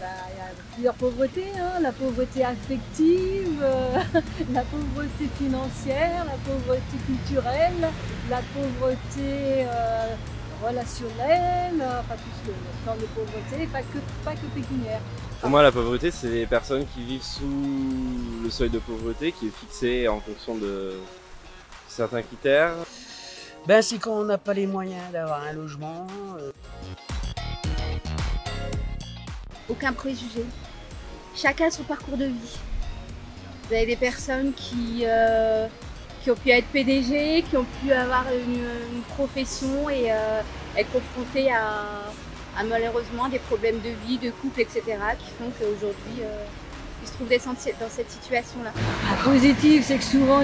il y a plusieurs pauvretés, hein, la pauvreté affective, la pauvreté financière, la pauvreté culturelle, la pauvreté relationnelle, enfin tout ce genre de pauvreté, pas que pécuniaire. Pour moi, la pauvreté, c'est les personnes qui vivent sous le seuil de pauvreté, qui est fixé en fonction de certains critères. Ben, c'est quand on n'a pas les moyens d'avoir un logement. Aucun préjugé. Chacun son parcours de vie. Vous avez des personnes qui ont pu être PDG, qui ont pu avoir une profession et être confrontées à malheureusement des problèmes de vie, de couple, etc. qui font qu'aujourd'hui ils se trouvent dans cette situation-là. Positif, c'est que souvent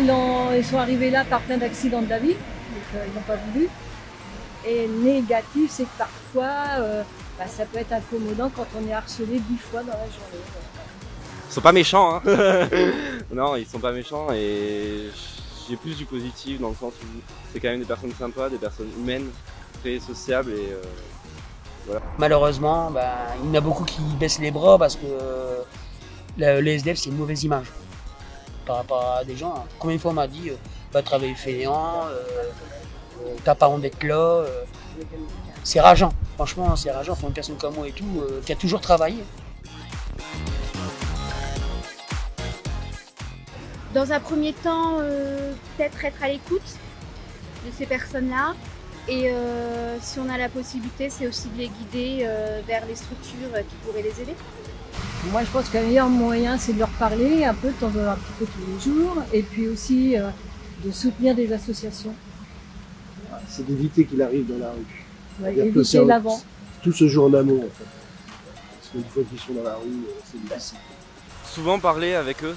ils sont arrivés là par plein d'accidents de la vie, donc ils n'ont pas voulu. Et négatif, c'est que parfois ça peut être incommodant quand on est harcelé 10 fois dans la journée. Ils sont pas méchants, hein. Non, ils sont pas méchants et j'ai plus du positif dans le sens où c'est quand même des personnes sympas, des personnes humaines, très sociables et voilà. Malheureusement, il y en a beaucoup qui baissent les bras parce que les SDF, c'est une mauvaise image par rapport à des gens. Combien de fois on m'a dit va travailler fainéant, t'as pas honte d'être là. C'est rageant, franchement, c'est rageant pour une personne comme moi et tout, qui a toujours travaillé. Dans un premier temps, peut-être être à l'écoute de ces personnes-là. Et si on a la possibilité, c'est aussi de les guider vers les structures qui pourraient les aider. Moi, je pense que le meilleur moyen, c'est de leur parler un peu, un petit peu tous les jours, et puis aussi de soutenir des associations. C'est d'éviter qu'il arrive dans la rue. Ouais, éviter l'avant. Tout se joue en amont, en fait. Parce qu'une fois qu'ils sont dans la rue, c'est difficile. Souvent parler avec eux,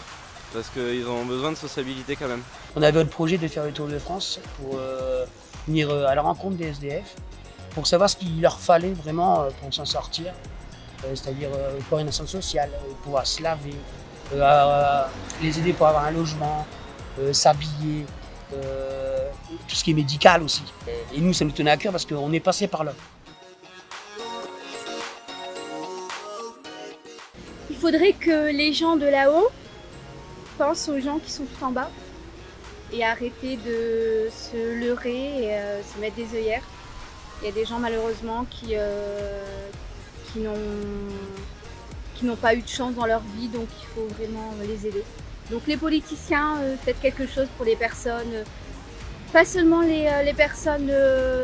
parce qu'ils ont besoin de sociabilité quand même. On avait le projet de faire le tour de France pour venir à la rencontre des SDF, pour savoir ce qu'il leur fallait vraiment pour s'en sortir, c'est-à-dire pour une ascenseur sociale, pouvoir se laver, les aider pour avoir un logement, s'habiller, tout ce qui est médical aussi. Et nous, ça nous tenait à cœur parce qu'on est passé par là. Il faudrait que les gens de là-haut pensent aux gens qui sont tout en bas et arrêter de se leurrer et se mettre des œillères. Il y a des gens malheureusement qui n'ont pas eu de chance dans leur vie, donc il faut vraiment les aider. Donc les politiciens, faites quelque chose pour les personnes, pas seulement les personnes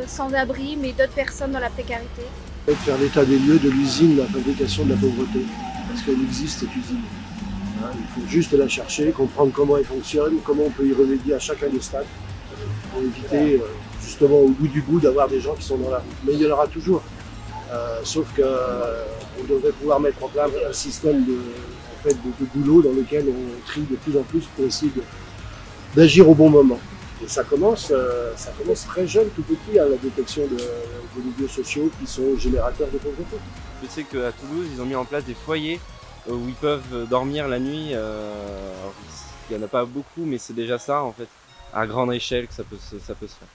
sans abri, mais d'autres personnes dans la précarité. Faire l'état des lieux de l'usine de la fabrication de la pauvreté, parce qu'elle existe cette usine. Il faut juste la chercher, comprendre comment elle fonctionne, comment on peut y remédier à chacun des stades, pour éviter justement au bout du bout d'avoir des gens qui sont dans la rue. Mais il y en aura toujours, sauf qu'on devrait pouvoir mettre en place un système de boulot dans lequel on trie de plus en plus pour essayer d'agir au bon moment. Et ça commence très jeune, tout petit, à la détection des milieux sociaux qui sont générateurs de pauvreté. Je sais qu'à Toulouse, ils ont mis en place des foyers où ils peuvent dormir la nuit. Il n'y en a pas beaucoup, mais c'est déjà ça en fait, à grande échelle que ça peut se faire.